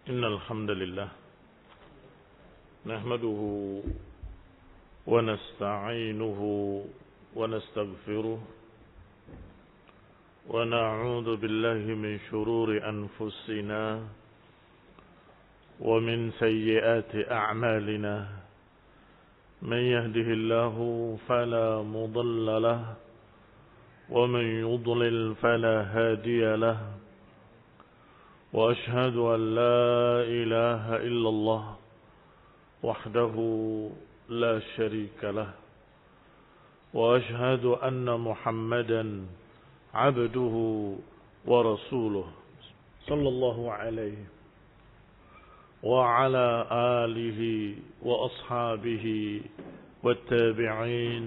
إن الحمد لله نحمده ونستعينه ونستغفره ونعوذ بالله من شرور أنفسنا ومن سيئات أعمالنا من يهده الله فلا مضل له ومن يضلل فلا هادي له وأشهد أن لا إله إلا الله وحده لا شريك له وأشهد أن محمدا عبده ورسوله صلى الله عليه وعلى آله وأصحابه والتابعين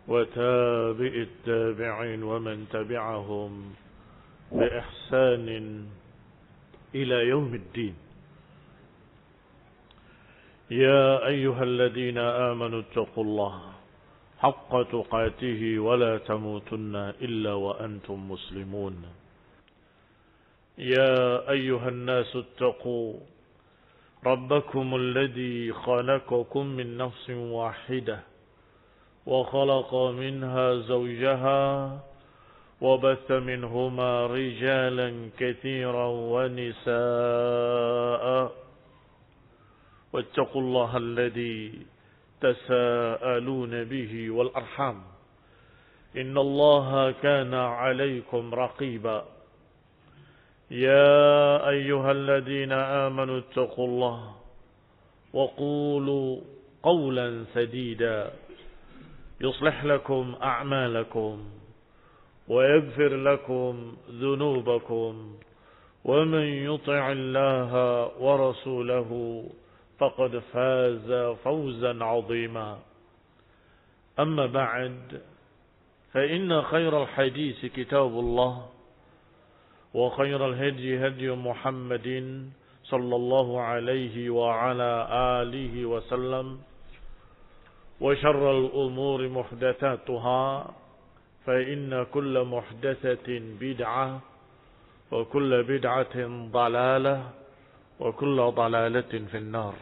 وتابع التابعين ومن تبعهم بإحسان إلى يوم الدين. يا أيها الذين آمنوا اتقوا الله حق تقاته ولا تموتن إلا وأنتم مسلمون. يا أيها الناس اتقوا ربكم الذي خلقكم من نفس واحدة وخلق منها زوجها وبث منهما رجالا كثيرا ونساء واتقوا الله الذي تساءلون به والأرحام إن الله كان عليكم رقيبا. يا أيها الذين آمنوا اتقوا الله وقولوا قولا سديدا يصلح لكم أعمالكم ويغفر لكم ذنوبكم ومن يطع الله ورسوله فقد فاز فوزا عظيما. أما بعد فإن خير الحديث كتاب الله وخير الهدي هدي محمد صلى الله عليه وعلى آله وسلم وشر الأمور محدثاتها فإن كل محدثة بدعة وكل بدعة ضلالة وكل ضلالة في النار.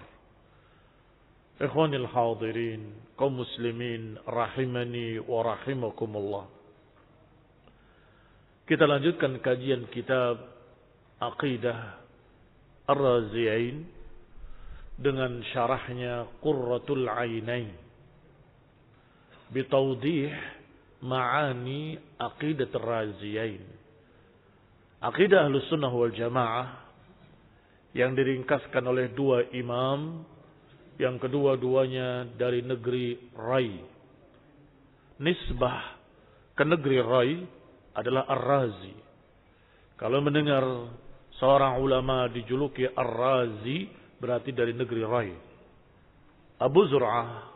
إخواني الحاضرين kaum muslimin rahimani wa rahimakumullah. Kita lanjutkan kajian kitab Aqidah Ar-Razi'ain dengan syarahnya Qurratul Ainain bitawdih Ma'ani Aqidat Ar-Razi'ain. Aqidah Ahlus Sunnah wal Jamaah yang diringkaskan oleh dua imam yang kedua-duanya dari negeri Rai. Nisbah ke negeri Rai adalah Ar-Razi. Kalau mendengar seorang ulama dijuluki Ar-Razi berarti dari negeri Rai. Abu Zur'ah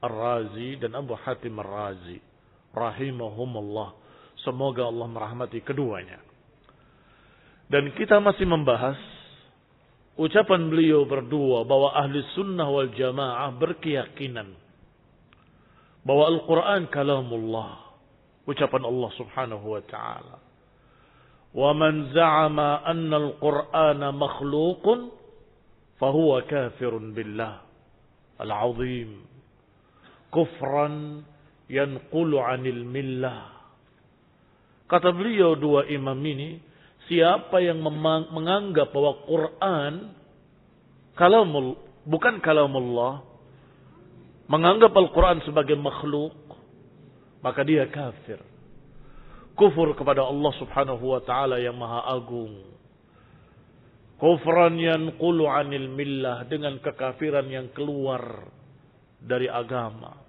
Ar-Razi dan Abu Hatim Ar-Razi rahimahumullah, semoga Allah merahmati keduanya. Dan kita masih membahas ucapan beliau berdua bahwa ahli sunnah wal jamaah berkeyakinan bahwa Al-Quran kalamullah, ucapan Allah subhanahu wa ta'ala. Wa man za'ama anna al-Qur'ana makhluqun fahuwa kafirun billah al-azim kufran yanqulu 'anil millah. Kata beliau dua imam ini, siapa yang menganggap bahwa Quran bukan kalamullah, menganggap Al-Quran sebagai makhluk, maka dia kafir. Kufur kepada Allah subhanahu wa ta'ala yang maha agung. Kufran yanqulu 'anil millah, dengan kekafiran yang keluar dari agama.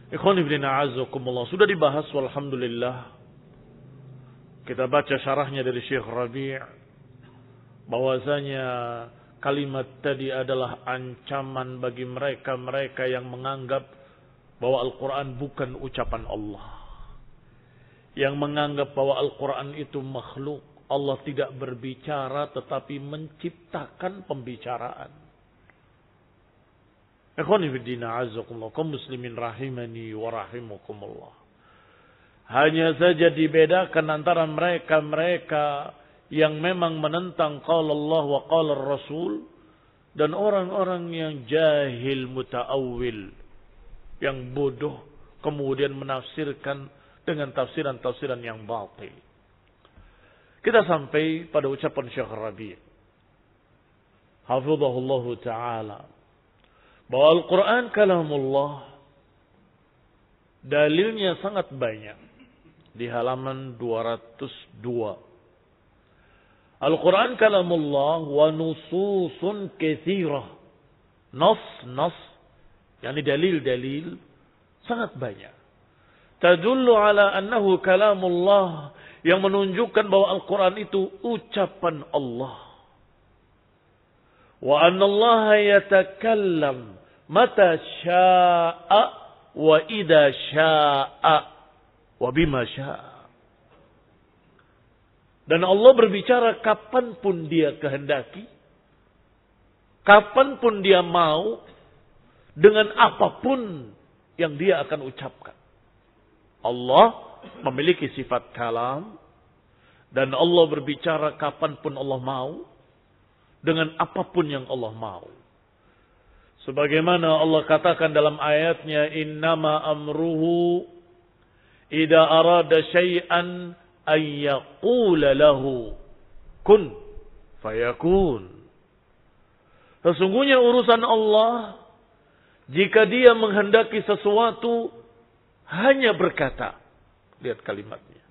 Ikhwan ibn a'azakumullah, sudah dibahas walhamdulillah. Kita baca syarahnya dari Syekh Rabi' bahwasanya kalimat tadi adalah ancaman bagi mereka-mereka yang menganggap bahwa Al-Quran bukan ucapan Allah, yang menganggap bahwa Al-Quran itu makhluk. Allah tidak berbicara tetapi menciptakan pembicaraan. Ikhwani fiddina azakumullah, kaum muslimin rahimani wa rahimakumullah. Hanya saja dibedakan antara mereka-mereka yang memang menentang qala Allah wa qala Rasul, dan orang-orang yang jahil muta'awwil, yang bodoh kemudian menafsirkan dengan tafsiran-tafsiran yang batil. Kita sampai pada ucapan Syekh Rabi' hafizahullah ta'ala bahwa Al-Quran kalamullah, dalilnya sangat banyak. Di halaman 202. Al-Quran kalamullah wa nususun katsirah. Nas, yakni dalil-dalil sangat banyak. Tadullu ala annahu kalamullah, yang menunjukkan bahwa Al-Quran itu ucapan Allah. Wa anna Allah yatakallam mata sya'a wa idza sya'a wa bima sya'a. Dan Allah berbicara kapanpun dia kehendaki, kapanpun dia mau, dengan apapun yang dia akan ucapkan. Allah memiliki sifat kalam, dan Allah berbicara kapanpun Allah mau, dengan apapun yang Allah mau. Sebagaimana Allah katakan dalam ayatnya, innama amruhu idza arada syai'an ay yaqula lahu kun fayakun. Sesungguhnya urusan Allah, jika dia menghendaki sesuatu, hanya berkata. Lihat kalimatnya.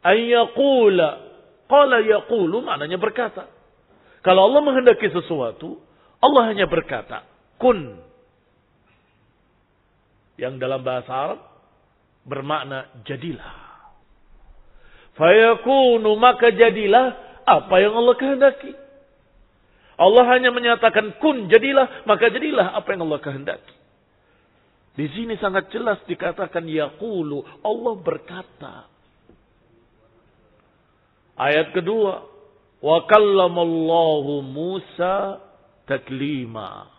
Ay yaqula, qala yaqulu maknanya berkata. Kalau Allah menghendaki sesuatu, Allah hanya berkata, kun. Yang dalam bahasa Arab bermakna jadilah. Fayakunu, maka jadilah apa yang Allah kehendaki. Allah hanya menyatakan kun, jadilah, maka jadilah apa yang Allah kehendaki. Di sini sangat jelas dikatakan yaqulu, Allah berkata. Ayat kedua, wa kallamallahu Musa taklima.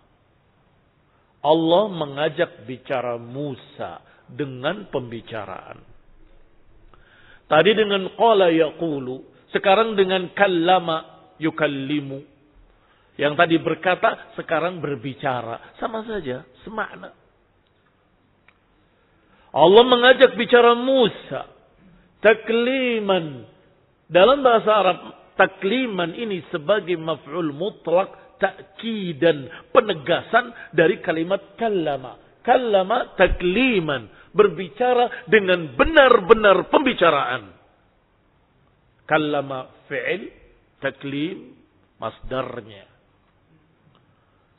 Allah mengajak bicara Musa dengan pembicaraan. Tadi dengan qala yaqulu, sekarang dengan kallama yukallimu. Yang tadi berkata, sekarang berbicara. Sama saja, semakna. Allah mengajak bicara Musa takliman. Dalam bahasa Arab, takliman ini sebagai maf'ul mutlak, ta'kidan, penegasan dari kalimat kallama. Kallama takliman, berbicara dengan benar-benar pembicaraan. Kallama fi'il, taklim masdarnya.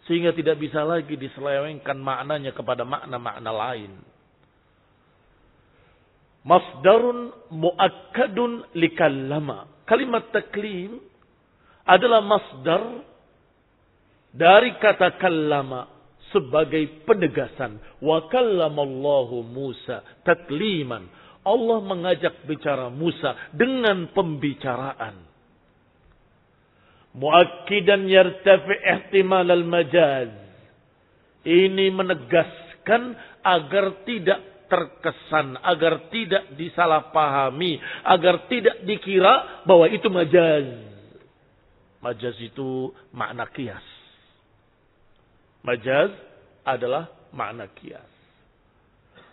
Sehingga tidak bisa lagi diselewengkan maknanya kepada makna-makna lain. Masdarun muakkadun likallama. Kalimat taklim adalah masdar dari kata kallama sebagai penegasan. Wa kallamallahu Musa takliman. Allah mengajak bicara Musa dengan pembicaraan. Muakkidan yartafi ihtimal al-majaz. Ini menegaskan agar tidak terkesan, agar tidak disalahpahami, agar tidak dikira bahwa itu majaz. Majaz itu makna qiyas. Majaz adalah makna qiyas.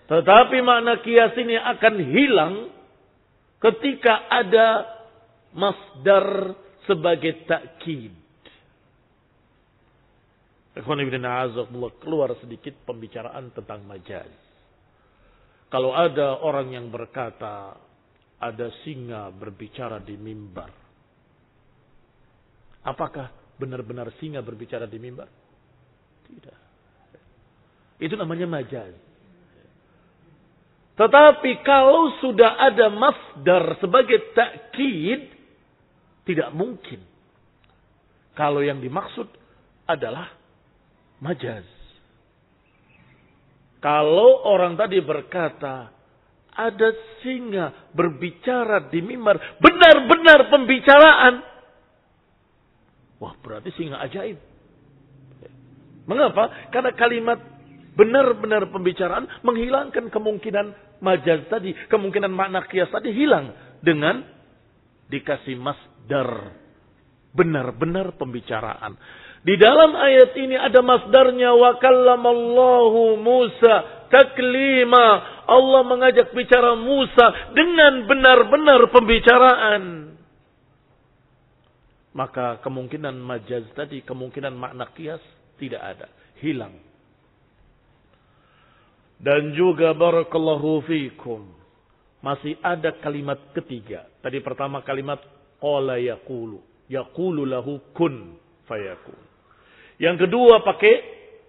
Tetapi makna qiyas ini akan hilang ketika ada masdar sebagai ta'kid. Keluar sedikit pembicaraan tentang majaz. Kalau ada orang yang berkata, ada singa berbicara di mimbar. Apakah benar-benar singa berbicara di mimbar? Tidak. Itu namanya majaz. Tetapi kalau sudah ada masdar sebagai ta'kid, tidak mungkin. Kalau yang dimaksud adalah majaz. Kalau orang tadi berkata, ada singa berbicara di mimbar, benar-benar pembicaraan. Wah, berarti singa ajaib. Mengapa? Karena kalimat benar-benar pembicaraan menghilangkan kemungkinan majaz tadi, kemungkinan makna qiyas tadi hilang dengan dikasih masdar. Benar-benar pembicaraan. Di dalam ayat ini ada masdarnya wa kallamallahu Musa taklima. Allah mengajak bicara Musa dengan benar-benar pembicaraan. Maka kemungkinan majaz tadi, kemungkinan makna qiyas tidak ada, hilang. Dan juga barakallahu fikum, masih ada kalimat ketiga. Tadi pertama kalimat qala yaqulu, yaqulu lahu kun fayakun. Yang kedua pakai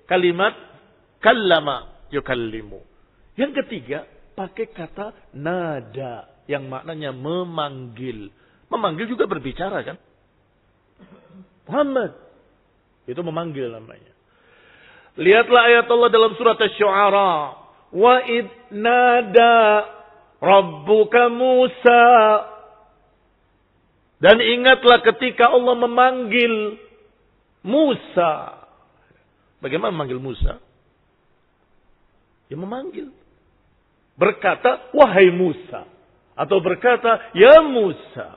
kalimat kallama yukallimu. Yang ketiga pakai kata nada yang maknanya memanggil. Memanggil juga berbicara kan? Muhammad itu memanggil namanya. Lihatlah ayat Allah dalam surat Asy-Syu'ara. Wa id nada rabbuka Musa. Dan ingatlah ketika Allah memanggil Musa. Bagaimana memanggil Musa? Ya memanggil. Berkata, wahai Musa. Atau berkata, ya Musa.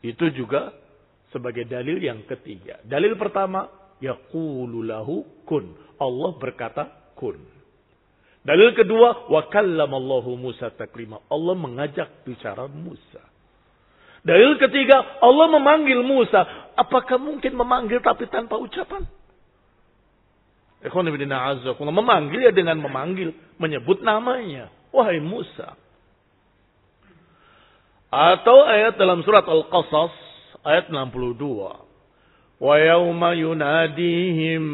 Itu juga sebagai dalil yang ketiga. Dalil pertama, yaqulu lahu kun. Allah berkata kun. Dalil kedua, wa kallamallahu Musa taklima. Allah mengajak bicara Musa. Dalil ketiga, Allah memanggil Musa. Apakah mungkin memanggil tapi tanpa ucapan? Memanggil ya dengan memanggil. Menyebut namanya. Wahai Musa. Atau ayat dalam surat Al-Qasas. Ayat 62. Wa yawma yunadihim.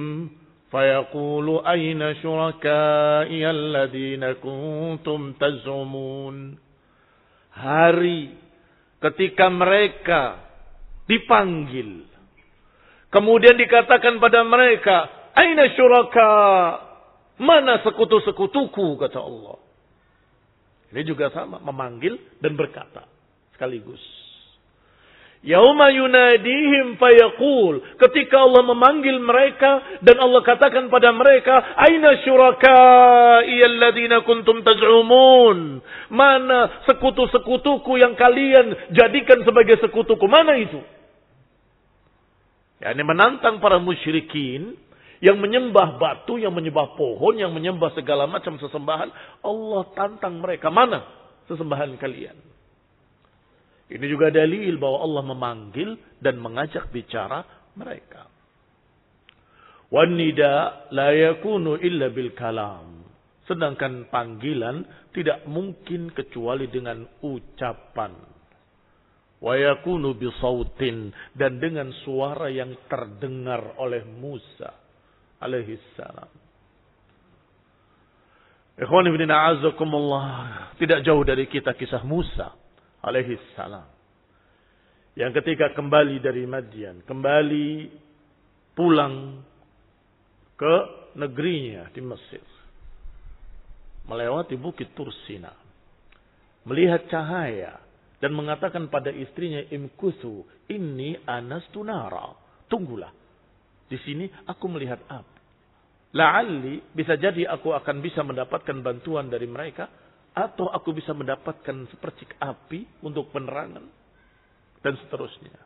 Fayaqulu ayna syurakai alladhina kuntum taz'umun. Hari ketika mereka dipanggil. Kemudian dikatakan pada mereka, aina syuraka? Mana sekutu-sekutuku, kata Allah. Ini juga sama, memanggil dan berkata sekaligus. Yauma yunadihim fayaqul. Ketika Allah memanggil mereka dan Allah katakan pada mereka, aina syurakai alladhina kuntum taz'umun? Mana sekutu-sekutuku yang kalian jadikan sebagai sekutuku? Mana itu? Ya, ini menantang para musyrikin yang menyembah batu, yang menyembah pohon, yang menyembah segala macam sesembahan. Allah tantang mereka, mana sesembahan kalian? Ini juga dalil bahwa Allah memanggil dan mengajak bicara mereka. Wan nida la yakunu illa bil kalam. Sedangkan panggilan tidak mungkin kecuali dengan ucapan. Wa yakunu bi sautin, dan dengan suara yang terdengar oleh Musa alaihi salam. Ikhwan ibn a'azakumullah, tidak jauh dari kita kisah Musa alaihi salam. Yang ketika kembali dari Madian, kembali pulang ke negerinya di Mesir, melewati bukit Tursina, melihat cahaya dan mengatakan pada istrinya, imkuthu inni anastu nara. Tunggulah, di sini aku melihat api. La'alli, bisa jadi aku akan bisa mendapatkan bantuan dari mereka, atau aku bisa mendapatkan sepercik api untuk penerangan. Dan seterusnya.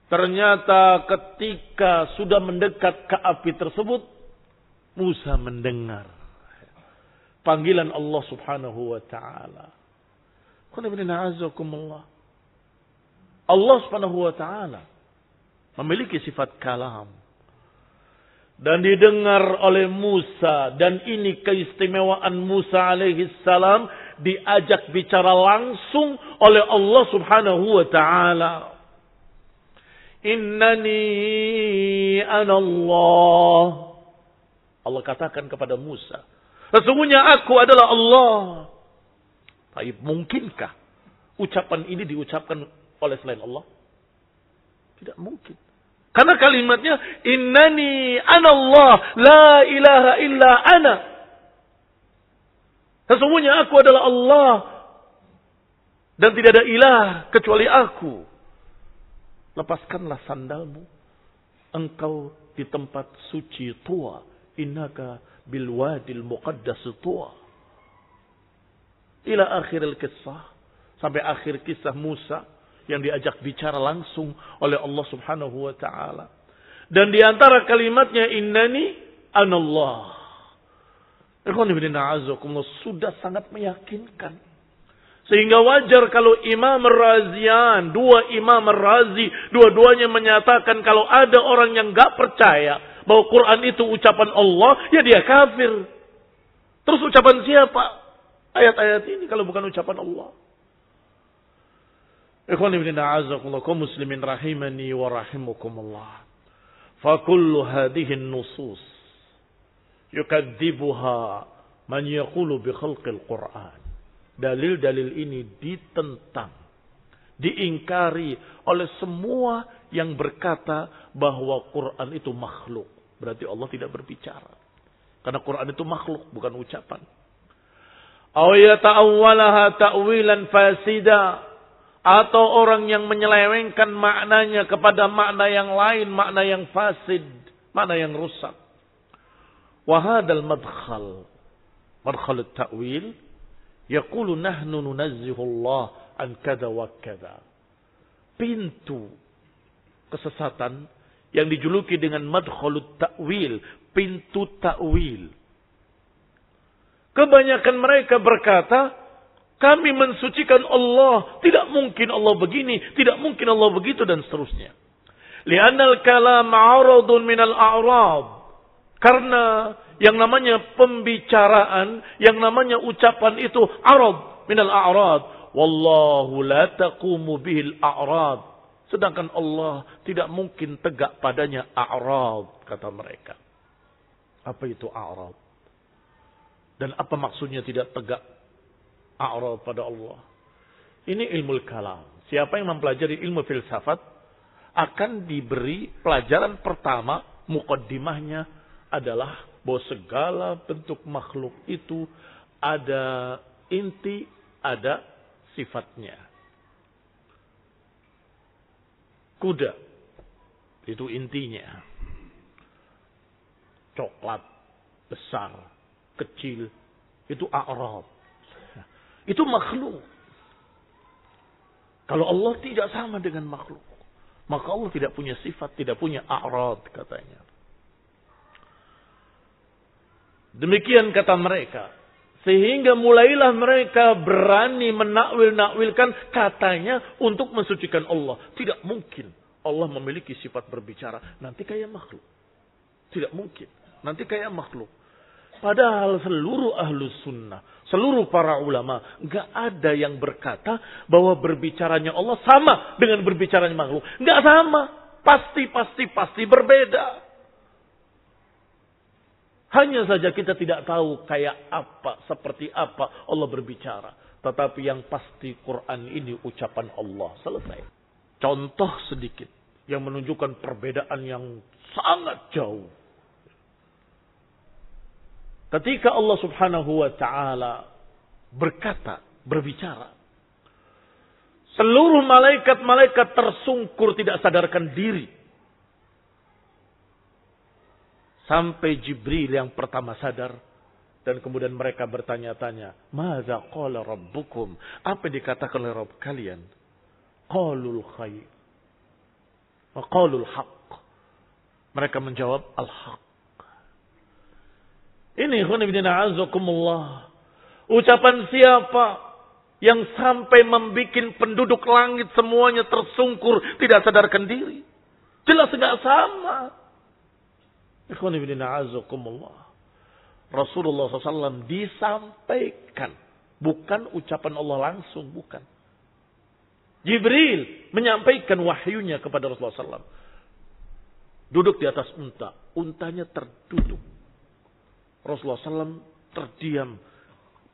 Ternyata ketika sudah mendekat ke api tersebut, Musa mendengar panggilan Allah subhanahu wa ta'ala. Allah subhanahu wa ta'ala memiliki sifat kalam. Dan didengar oleh Musa. Dan ini keistimewaan Musa alaihi salam. Diajak bicara langsung oleh Allah subhanahu wa ta'ala. Innani anallah. Allah katakan kepada Musa, sesungguhnya aku adalah Allah. Tapi mungkinkah ucapan ini diucapkan oleh selain Allah? Tidak mungkin. Karena kalimatnya, innani anallah, la ilaha illa ana. Sesungguhnya aku adalah Allah. Dan tidak ada ilah kecuali aku. Lepaskanlah sandalmu. Engkau di tempat suci tua. Innaka bilwadil muqaddas tua. Ila akhiril kisah. Sampai akhir kisah Musa yang diajak bicara langsung oleh Allah Subhanahu wa taala. Dan di antara kalimatnya innani anallah. Sudah sangat meyakinkan. Sehingga wajar kalau Imam Razian, dua Imam Razi, dua-duanya menyatakan kalau ada orang yang gak percaya bahwa Quran itu ucapan Allah, ya dia kafir. Terus ucapan siapa? Ayat-ayat ini kalau bukan ucapan Allah. Ikhwan ibn a'azakullah, kaum muslimin rahimani wa rahimukumullah. Fakullu hadihin nusus yukadzibuha man yaqulu bi khalqil Quran. Dalil-dalil ini ditentang, diingkari oleh semua yang berkata bahwa Quran itu makhluk. Berarti Allah tidak berbicara. Karena Quran itu makhluk, bukan ucapan. Aw yata'awwalaha ta'wilan fasida, atau orang yang menyelewengkan maknanya kepada makna yang lain, makna yang fasid, makna yang rusak. Wa hadzal madkhal at-ta'wil yaqulu nahnu nunazzihu Allah an kada wa kada. Pintu kesesatan yang dijuluki dengan madkhalut ta'wil, pintu ta'wil. Kebanyakan mereka berkata, kami mensucikan Allah, tidak mungkin Allah begini, tidak mungkin Allah begitu, dan seterusnya. Li'annal kalam 'aradun minal a'rad. Karena yang namanya pembicaraan, yang namanya ucapan itu arad minal a'rad. Wallahu la taqumu bihil a'rad. Sedangkan Allah tidak mungkin tegak padanya a'rad, kata mereka. Apa itu a'rad? Dan apa maksudnya tidak tegak a'rad pada Allah? Ini ilmu kalam. Siapa yang mempelajari ilmu filsafat akan diberi pelajaran pertama, muqaddimahnya adalah bahwa segala bentuk makhluk itu ada inti, ada sifatnya. Kuda, itu intinya. Coklat, besar, kecil, itu a'rad. Itu makhluk. Kalau Allah tidak sama dengan makhluk, maka Allah tidak punya sifat, tidak punya a'rad katanya. Demikian kata mereka. Sehingga mulailah mereka berani menakwil-nakwilkan katanya untuk mensucikan Allah. Tidak mungkin Allah memiliki sifat berbicara nanti kayak makhluk. Tidak mungkin. Nanti kayak makhluk. Padahal seluruh ahlus sunnah, seluruh para ulama, gak ada yang berkata bahwa berbicaranya Allah sama dengan berbicaranya makhluk. Gak sama. Pasti berbeda. Hanya saja kita tidak tahu kayak apa, seperti apa Allah berbicara. Tetapi yang pasti Quran ini ucapan Allah. Selesai. Contoh sedikit yang menunjukkan perbedaan yang sangat jauh. Ketika Allah Subhanahu wa taala berbicara, seluruh malaikat-malaikat tersungkur tidak sadarkan diri. Sampai Jibril yang pertama sadar. Dan kemudian mereka bertanya-tanya. Maza qala rabbukum. Apa yang dikatakan oleh Rabb kalian? Qalul khair. Wa qalul haqq. Mereka menjawab al-haq. Ini khunibdina azakumullah. Ucapan siapa yang sampai membuat penduduk langit semuanya tersungkur. Tidak sadarkan diri. Jelas tidak sama. Ikhwan ibn a'azakumullah. Rasulullah SAW disampaikan. Bukan ucapan Allah langsung. Bukan. Jibril menyampaikan wahyunya kepada Rasulullah SAW. Duduk di atas unta. Untanya terduduk. Rasulullah SAW terdiam.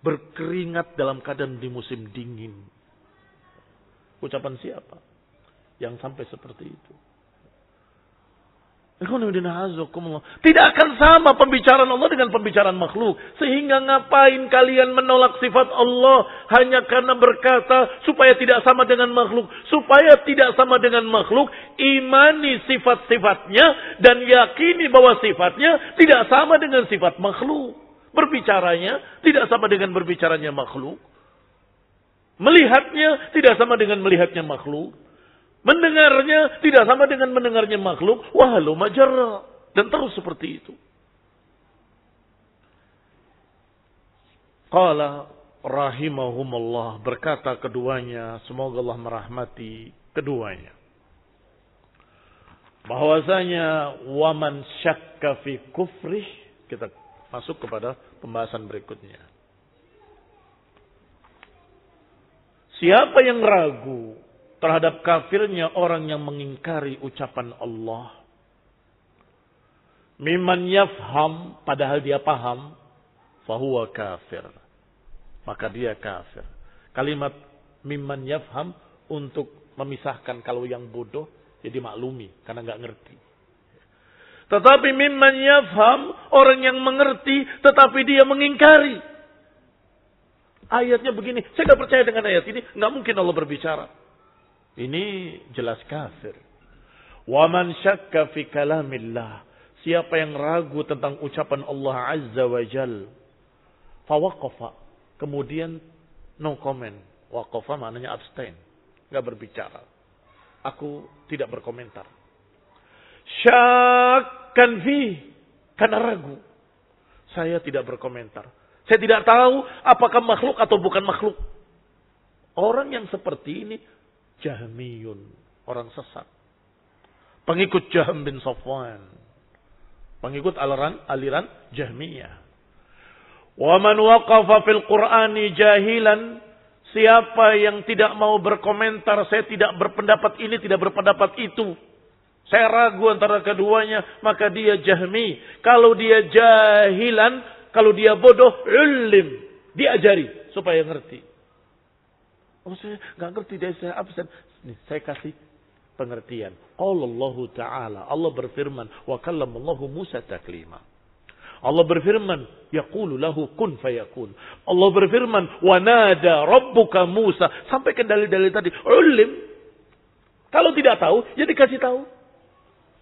Berkeringat dalam keadaan di musim dingin. Ucapan siapa yang sampai seperti itu? Tidak akan sama pembicaraan Allah dengan pembicaraan makhluk. Sehingga ngapain kalian menolak sifat Allah hanya karena berkata supaya tidak sama dengan makhluk. Supaya tidak sama dengan makhluk, imani sifat-sifatnya dan yakini bahwa sifatnya tidak sama dengan sifat makhluk. Berbicaranya tidak sama dengan berbicaranya makhluk. Melihatnya tidak sama dengan melihatnya makhluk. Mendengarnya tidak sama dengan mendengarnya makhluk. Wahalu majarra. Dan terus seperti itu. Qala rahimahumullah, berkata keduanya, semoga Allah merahmati keduanya, bahwasanya waman syakka fi kufrih, kita masuk kepada pembahasan berikutnya. Siapa yang ragu terhadap kafirnya orang yang mengingkari ucapan Allah, mimman yafham, padahal dia paham, fahuwa kafir, maka dia kafir. Kalimat mimman yafham untuk memisahkan kalau yang bodoh jadi maklumi karena nggak ngerti. Tetapi mimman yafham, orang yang mengerti tetapi dia mengingkari. Ayatnya begini, saya nggak percaya dengan ayat ini, nggak mungkin Allah berbicara. Ini jelas kafir. Wa man syakka fi kalamillah, siapa yang ragu tentang ucapan Allah Azza wa Jal, fawaqafa, kemudian no comment. Waqafa maknanya abstain, nggak berbicara. Aku tidak berkomentar. Syakkan fi, karena ragu. Saya tidak berkomentar. Saya tidak tahu apakah makhluk atau bukan makhluk. Orang yang seperti ini Jahmiyun, orang sesat. Pengikut Jahm bin Safwan. Pengikut aliran Jahmiyah. Wa man waqafa fil Qur'ani jahilan, siapa yang tidak mau berkomentar, saya tidak berpendapat ini, tidak berpendapat itu, saya ragu antara keduanya, maka dia Jahmi. Kalau dia jahilan, kalau dia bodoh, ulim, diajari supaya ngerti. Oh, saya nggak ngerti, saya absen. Nih, saya kasih pengertian. Allah Ta'ala, Allah berfirman, wa kallamallahu Musa taklima. Allah berfirman, yaqulu lahu kun fayakun. Allah berfirman, wa nada rabbuka Musa. Sampaikan dalil-dalil tadi. Ulim. Kalau tidak tahu, ya dikasih tahu.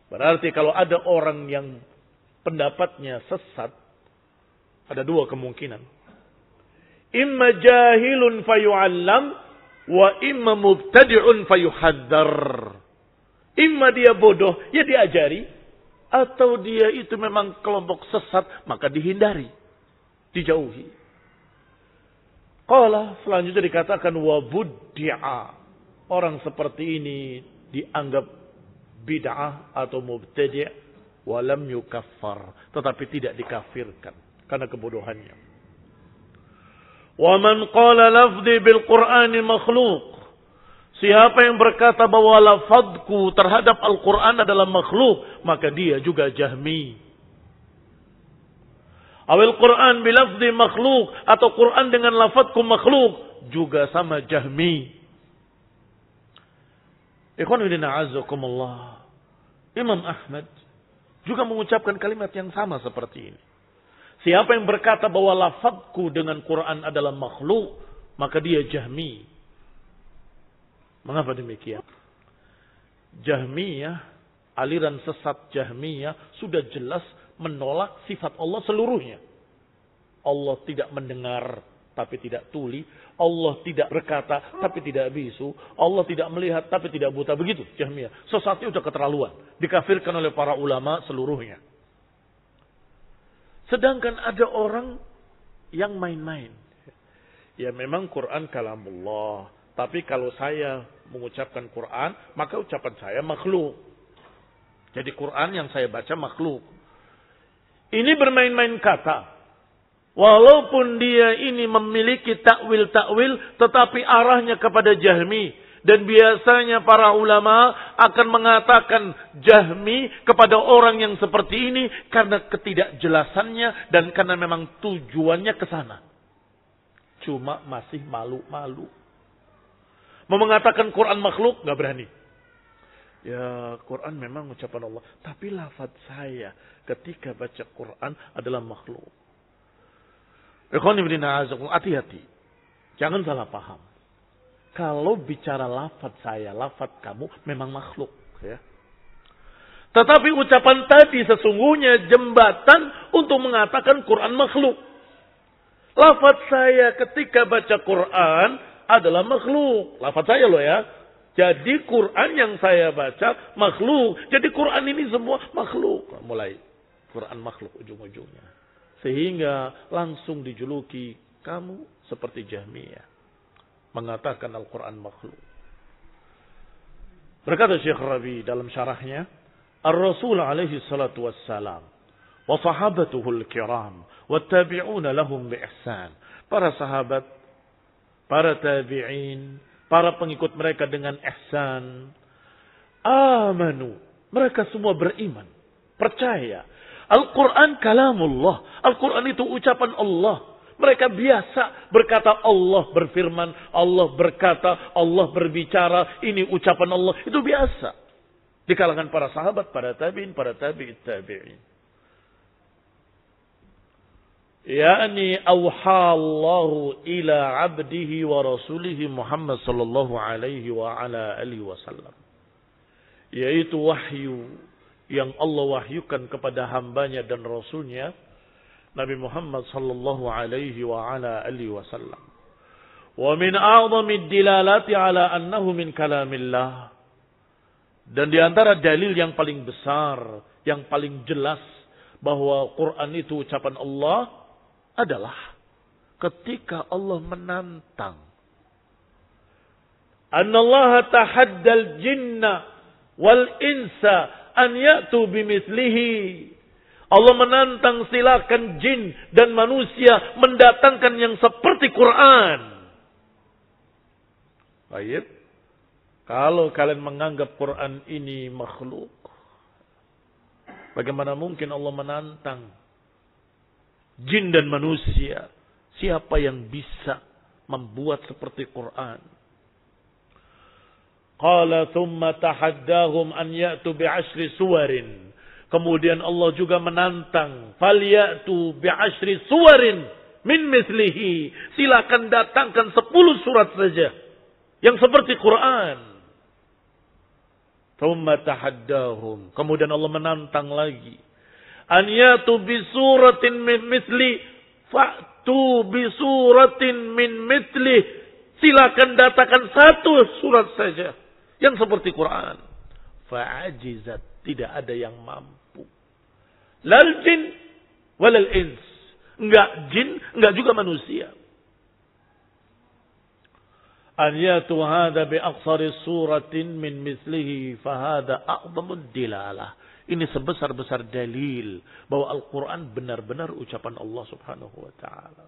Berarti kalau ada orang yang pendapatnya sesat, ada dua kemungkinan. Imma jahilun fayu'allam, wa imma mubtadi'un fayuhaddar. Imma dia bodoh, ya diajari. Atau dia itu memang kelompok sesat, maka dihindari. Dijauhi. Qala, selanjutnya dikatakan, wa buddi'a. Orang seperti ini dianggap bid'ah atau mubtadi', walam yukaffar. Tetapi tidak dikafirkan karena kebodohannya. Wa man qala lafzi bil Qur'ani makhluk. Siapa yang berkata bahwa lafadzku terhadap Al-Quran adalah makhluk, maka dia juga Jahmi. Awil Quran bilafzi makhluk, atau Quran dengan lafadzku makhluk, juga sama Jahmi. Ikhwan fillah a'azzakumullah. Imam Ahmad juga mengucapkan kalimat yang sama seperti ini. Siapa yang berkata bahwa lafadzku dengan Quran adalah makhluk, maka dia Jahmi. Mengapa demikian? Jahmiyah, aliran sesat Jahmiyah sudah jelas menolak sifat Allah seluruhnya. Allah tidak mendengar tapi tidak tuli. Allah tidak berkata tapi tidak bisu. Allah tidak melihat tapi tidak buta. Begitu Jahmiyah. Sesatnya sudah keterlaluan. Dikafirkan oleh para ulama seluruhnya. Sedangkan ada orang yang main-main. Ya memang Quran kalamullah. Tapi kalau saya mengucapkan Quran, maka ucapan saya makhluk. Jadi Quran yang saya baca makhluk. Ini bermain-main kata. Walaupun dia ini memiliki takwil-takwil, tetapi arahnya kepada Jahmi. Dan biasanya para ulama akan mengatakan Jahmi kepada orang yang seperti ini karena ketidakjelasannya dan karena memang tujuannya ke sana. Cuma masih malu-malu. Mau mengatakan Quran makhluk, nggak berani. Ya, Quran memang ucapan Allah. Tapi lafaz saya ketika baca Quran adalah makhluk. Hati-hati. Jangan salah paham. Kalau bicara lafaz saya, lafaz kamu memang makhluk. Ya. Tetapi ucapan tadi sesungguhnya jembatan untuk mengatakan Quran makhluk. Lafaz saya ketika baca Quran adalah makhluk. Lafaz saya loh ya. Jadi Quran yang saya baca makhluk. Jadi Quran ini semua makhluk. Mulai Quran makhluk ujung-ujungnya. Sehingga langsung dijuluki kamu seperti Jahmiyah. Mengatakan Al-Quran makhluk. Berkata Syekh Rabi dalam syarahnya, Ar-Rasul alaihi salatu wassalam wa sahabatuhul kiram wa tabi'una lahum bi ihsan. Para sahabat, para tabi'in, para pengikut mereka dengan ihsan, amanu, mereka semua beriman, percaya Al-Quran kalamullah, Al-Quran itu ucapan Allah. Mereka biasa berkata Allah berfirman, Allah berkata, Allah berbicara, ini ucapan Allah. Itu biasa di kalangan para sahabat, para tabi'in, para tabi'it tabi'in. Yani awha Allahu ila abdihi wa rasulihi Muhammad sallallahu alaihi wa ala alihi wasallam. Yaitu wahyu yang Allah wahyukan kepada hambanya dan rasulnya Nabi Muhammad sallallahu alaihi wa ala alihi wasallam. Wa min a'zami dilalati ala annahu min kalamillah. Dan di antara dalil yang paling besar, yang paling jelas bahwa Quran itu ucapan Allah adalah ketika Allah menantang. Annallaha tahaddal jinna wal insa an ya'tu bimithlihi. Allah menantang, silakan jin dan manusia mendatangkan yang seperti Quran. Baik. Kalau kalian menganggap Quran ini makhluk, bagaimana mungkin Allah menantang jin dan manusia? Siapa yang bisa membuat seperti Quran? Qala thumma tahaddahum an ya'tu bi'ashri suwarin. Kemudian Allah juga menantang, falyatu bi'ashri suwarin min mislihi. Silakan datangkan 10 surat saja yang seperti Quran. Thumma tahaddahum. Kemudian Allah menantang lagi, an yatu bi suratin min misli, fa'tu bi suratin min misli. Silakan datangkan 1 surat saja yang seperti Quran. Fa'ajizat, tidak ada yang mampu. Lal jin walal ins. Enggak jin, enggak juga manusia. An yatu hadha bi aqsari suratin min mislihi fahada a'zamud dilalah. Ini sebesar-besar dalil bahwa Al-Quran benar-benar ucapan Allah subhanahu wa ta'ala.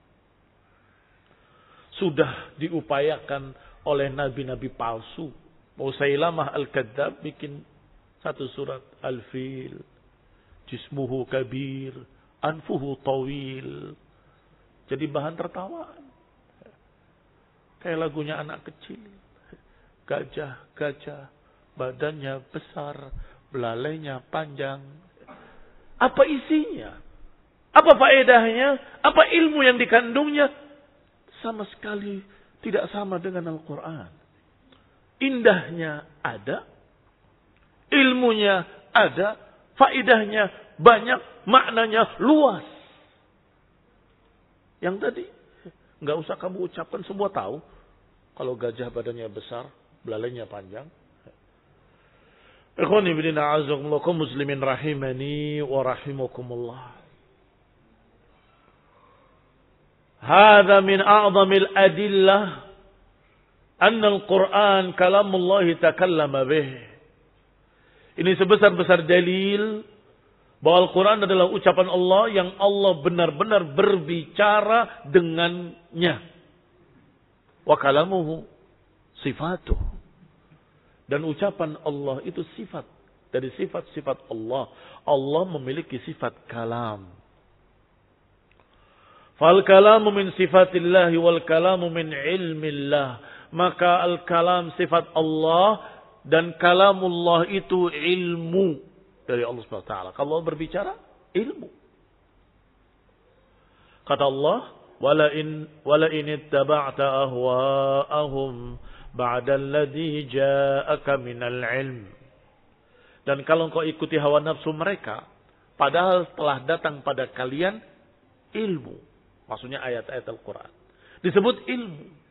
Sudah diupayakan oleh nabi-nabi palsu. Musailamah al-Kadzab bikin 1 surat Al-Fil. Jismuhu kabir, anfuhu tawil. Jadi bahan tertawaan. Kayak lagunya anak kecil. Gajah, badannya besar, belalainya panjang. Apa isinya? Apa faedahnya? Apa ilmu yang dikandungnya? Sama sekali tidak sama dengan Al-Quran. Indahnya ada, ilmunya ada, faedahnya banyak, maknanya luas. Yang tadi, nggak usah kamu ucapkan, semua tahu. Kalau gajah badannya besar, belalainya panjang. Ikhwani fillah a'azzakumullah muslimin rahimani wa rahimakumullah. Hadza min a'zamil adillah anna al-Qur'an kalamullah takallama bih. Ini sebesar-besar dalil bahwa Al-Quran adalah ucapan Allah yang Allah benar-benar berbicara dengannya. Wa kalamuhu sifatuh. Dan ucapan Allah itu sifat dari sifat-sifat Allah. Allah memiliki sifat kalam. Fal kalamu min sifatillahi wal kalamu min ilmillah. Maka al-kalam sifat Allah dan kalamullah itu ilmu dari Allah Subhanahu wa taala. Kalau Allah berbicara, ilmu. Kata Allah, wala in ittaba'ta ahwa'ahum ba'da alladhi ja'aka minal ilm. Dan kalau engkau ikuti hawa nafsu mereka, padahal telah datang pada kalian ilmu. Maksudnya ayat-ayat Al-Quran. Disebut ilmu.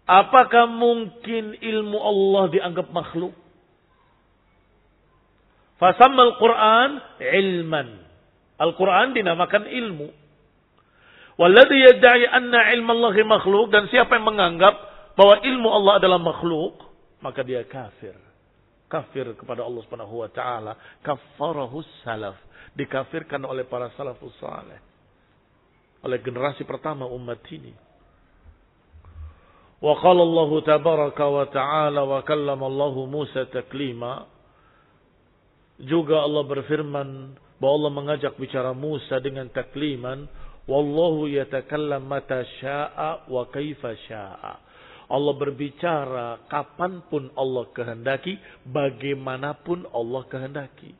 Apakah mungkin ilmu Allah dianggap makhluk? Fasamma al-Quran ilman. Al-Quran dinamakan ilmu. Walladhi yadda'i anna ilma Allahi makhluk. Dan siapa yang menganggap bahwa ilmu Allah adalah makhluk, maka dia kafir. Kafir kepada Allah Subhanahu wa taala. Kafarahus salaf. Dikafirkan oleh para salafus saleh. Oleh generasi pertama umat ini. Wa qala Allah tabaraka wa ta'ala wa kallama Allah Musa taklima. Juga Allah berfirman bahwa Allah mengajak bicara Musa dengan takliman. Wallahu yatakallam mata sya'a wa kaifa sya'a. Allah berbicara kapanpun Allah kehendaki, bagaimanapun Allah kehendaki.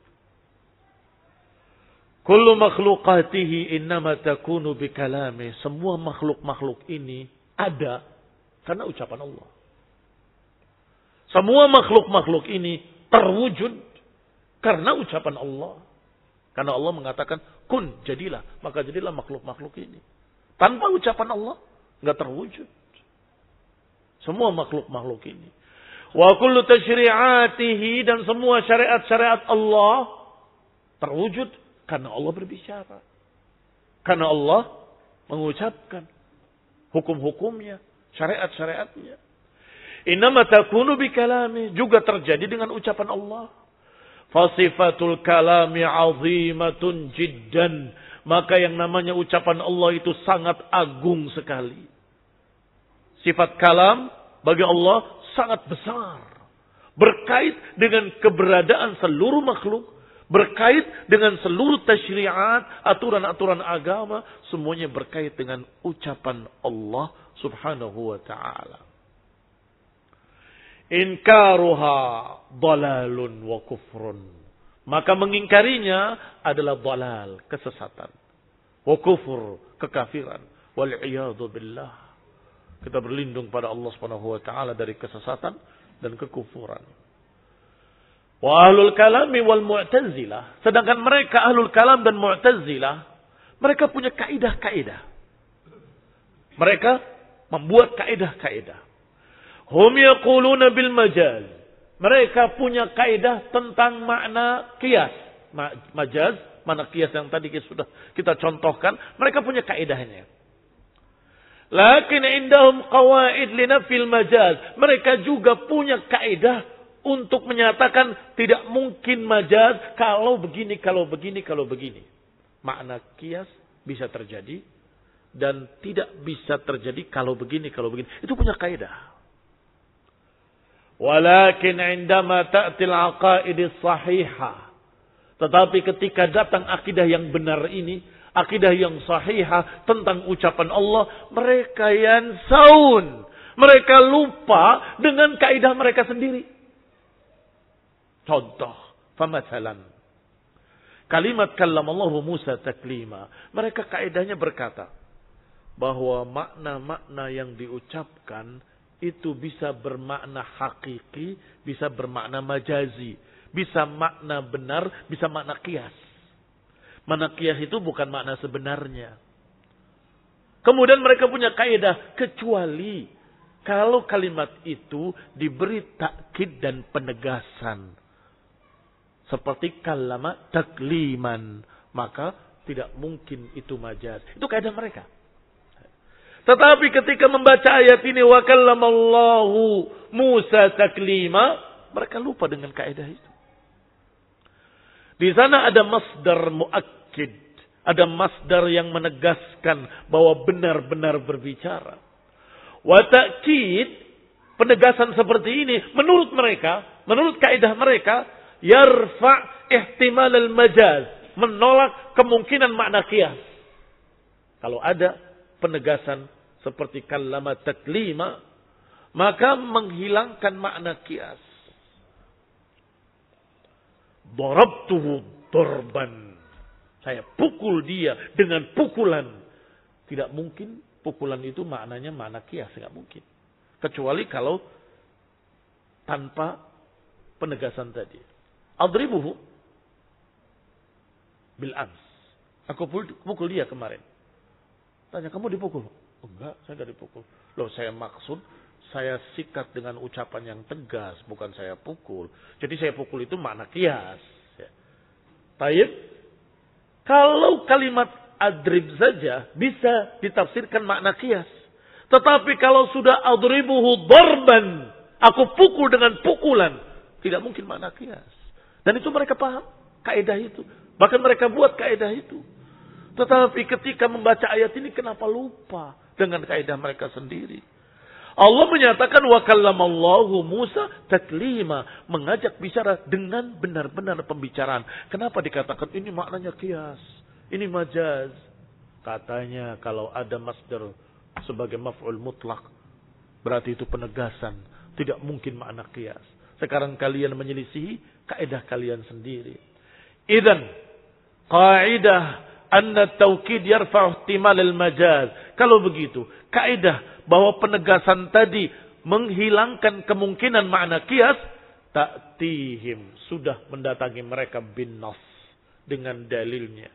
Kullu makhluqatihi innama takunu bikalami. Semua makhluk-makhluk ini ada karena ucapan Allah. Semua makhluk-makhluk ini terwujud karena ucapan Allah. Karena Allah mengatakan, kun, jadilah. Maka jadilah makhluk-makhluk ini. Tanpa ucapan Allah, enggak terwujud. Semua makhluk-makhluk ini. Wa kullu tashri'atihi, dan semua syariat-syariat Allah terwujud karena Allah berbicara. Karena Allah mengucapkan hukum-hukumnya, syariat-syariatnya. Innama takunu bikalami, juga terjadi dengan ucapan Allah. Fasifatul kalami azimatun jiddan. Maka yang namanya ucapan Allah itu sangat agung sekali. Sifat kalam bagi Allah sangat besar. Berkait dengan keberadaan seluruh makhluk. Berkait dengan seluruh tasyri'at, aturan-aturan agama. Semuanya berkait dengan ucapan Allah subhanahu wa ta'ala. Inkaruha dalalun wa kufrun. Maka mengingkarinya adalah dalal, kesesatan. Wa kufur, kekafiran. Wal'iyadu billah. Kita berlindung pada Allah Subhanahu wa taala dari kesesatan dan kekufuran. Wa ahlul kalami wal mu'tazilah. Sedangkan mereka ahlul kalam dan mu'tazilah, mereka punya kaidah-kaidah. Mereka membuat kaidah-kaidah. Hum yaquluna bil majaz. Mereka punya kaidah tentang makna qiyas. Majaz, makna qiyas yang tadi sudah kita contohkan, mereka punya kaidahnya. Lakin indahum qawaid li nafil majaz. Mereka juga punya kaidah untuk menyatakan tidak mungkin majaz kalau begini, kalau begini, kalau begini. Makna qiyas bisa terjadi dan tidak bisa terjadi kalau begini, kalau begini. Itu punya kaidah. Walakin indama ta'til aqaidis sahihah. Tetapi ketika datang akidah yang benar ini, akidah yang sahihah tentang ucapan Allah, mereka yansaun. Mereka lupa dengan kaidah mereka sendiri. Contoh, famathalan. Kalimat kallamallahu Musa taklima. Mereka kaidahnya berkata bahwa makna-makna yang diucapkan itu bisa bermakna hakiki, bisa bermakna majazi, bisa makna benar, bisa makna qiyas. Makna qiyas itu bukan makna sebenarnya. Kemudian mereka punya kaidah, kecuali kalau kalimat itu diberi takkid dan penegasan. Seperti kalimat takliman, maka tidak mungkin itu majaz. Itu kaidah mereka. Tetapi ketika membaca ayat ini wa kallamallahu Musa taklima, mereka lupa dengan kaidah itu. Di sana ada masdar muakkid, ada masdar yang menegaskan bahwa benar-benar berbicara. Wa ta'kid, penegasan seperti ini menurut mereka, menurut kaidah mereka, yarfa' ihtimal al-majaz, menolak kemungkinan makna qiyas. Kalau ada penegasan seperti kallama taklima, maka menghilangkan makna qiyas. Darabtuhu darban. Saya pukul dia dengan pukulan. Tidak mungkin pukulan itu maknanya makna qiyas, tidak mungkin. Kecuali kalau tanpa penegasan tadi. Adribuhu bil ams. Aku pukul dia kemarin. Tanya, kamu dipukul? Oh, enggak, saya enggak dipukul. Loh, saya maksud Saya sikat dengan ucapan yang tegas, bukan saya pukul. Jadi saya pukul itu makna qiyas. Ya. Taib. Kalau kalimat adrib saja bisa ditafsirkan makna qiyas. Tetapi kalau sudah adribuhu darban, aku pukul dengan pukulan, tidak mungkin makna qiyas. Dan itu mereka paham kaidah itu. Bahkan mereka buat kaidah itu. Tetapi ketika membaca ayat ini kenapa lupa dengan kaidah mereka sendiri? Allah menyatakan wa kallamallahu Musa taklima, mengajak bicara dengan benar-benar pembicaraan. Kenapa dikatakan ini maknanya qiyas, ini majaz? Katanya kalau ada masdar sebagai maf'ul mutlak, berarti itu penegasan, tidak mungkin makna qiyas. Sekarang kalian menyelisihi kaidah kalian sendiri. Idzan qaidah anna taukid yarfa'u ihtimal al-majaz. Kalau begitu, kaidah bahwa penegasan tadi menghilangkan kemungkinan makna qiyas, ta'tihim, sudah mendatangi mereka bin nas, dengan dalilnya.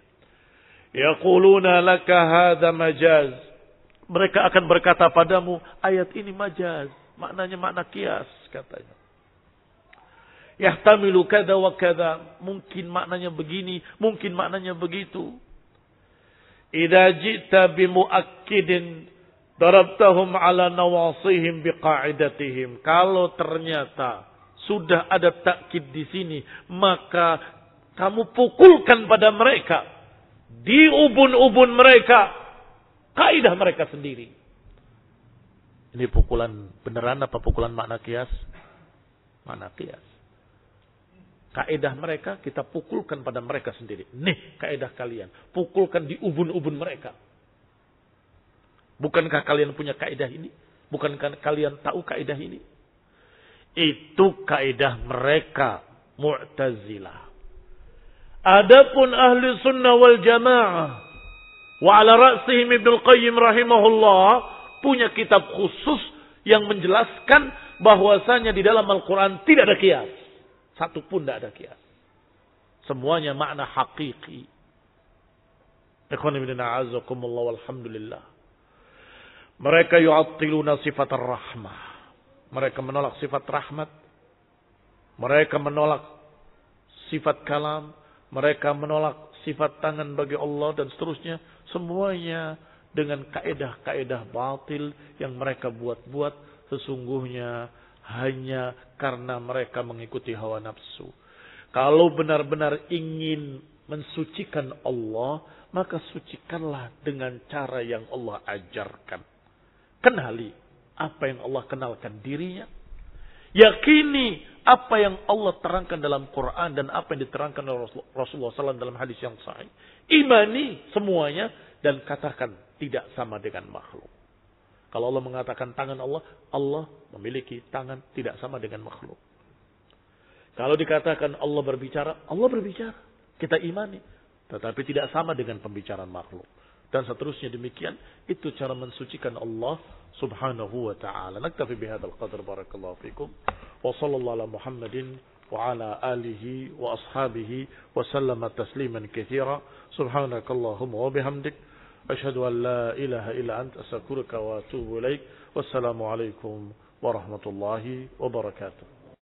Yaquluna laka hadza majaz. Mereka akan berkata padamu, ayat ini majaz, maknanya makna qiyas, katanya. Yahtamilu kada wa kada, mungkin maknanya begini, mungkin maknanya begitu. Idza ji'ta bimuakkidin darabtahum ala nawasihim biqa'idatihim. Kalau ternyata sudah ada takkid di sini, maka kamu pukulkan pada mereka di ubun-ubun mereka kaidah mereka sendiri. Ini pukulan beneran apa pukulan makna qiyas? Makna qiyas. Kaidah mereka kita pukulkan pada mereka sendiri. Nih kaidah kalian, pukulkan di ubun-ubun mereka. Bukankah kalian punya kaidah ini? Bukankah kalian tahu kaidah ini? Itu kaidah mereka Mu'tazilah. Adapun ahli sunnah wal jamaah, wa ala ra'sihim Ibnu Qayyim rahimahullah, punya kitab khusus yang menjelaskan bahwasanya di dalam Al-Quran tidak ada qiyas. Satu pun tidak ada qiyas. Semuanya makna hakiki. Ikhwan ibn a'azakumullah walhamdulillah. Mereka yu'attiluna sifat ar-rahmah. Mereka menolak sifat rahmat. Mereka menolak sifat kalam. Mereka menolak sifat tangan bagi Allah dan seterusnya. Semuanya dengan kaedah-kaedah batil yang mereka buat-buat. Sesungguhnya hanya karena mereka mengikuti hawa nafsu. Kalau benar-benar ingin mensucikan Allah, maka sucikanlah dengan cara yang Allah ajarkan. Kenali apa yang Allah kenalkan dirinya. Yakini apa yang Allah terangkan dalam Quran dan apa yang diterangkan oleh Rasulullah SAW dalam hadis yang sahih. Imani semuanya dan katakan tidak sama dengan makhluk. Kalau Allah mengatakan tangan Allah, Allah memiliki tangan tidak sama dengan makhluk. Kalau dikatakan Allah berbicara, kita imani. Tetapi tidak sama dengan pembicaraan makhluk. Dan seterusnya demikian. Itu cara mensucikan Allah subhanahu wa ta'ala. Naktafi bihadal qadr barakallahu fikum. Wa sallallahu ala Muhammadin wa ala alihi wa ashabihi wa sallama tasliman kathira. Subhanakallahumma wa bihamdik. Ashhadu an la ilaha illa ant astaghfiruka wa atubu ilaik. Wassalamu alaikum warahmatullahi wabarakatuh.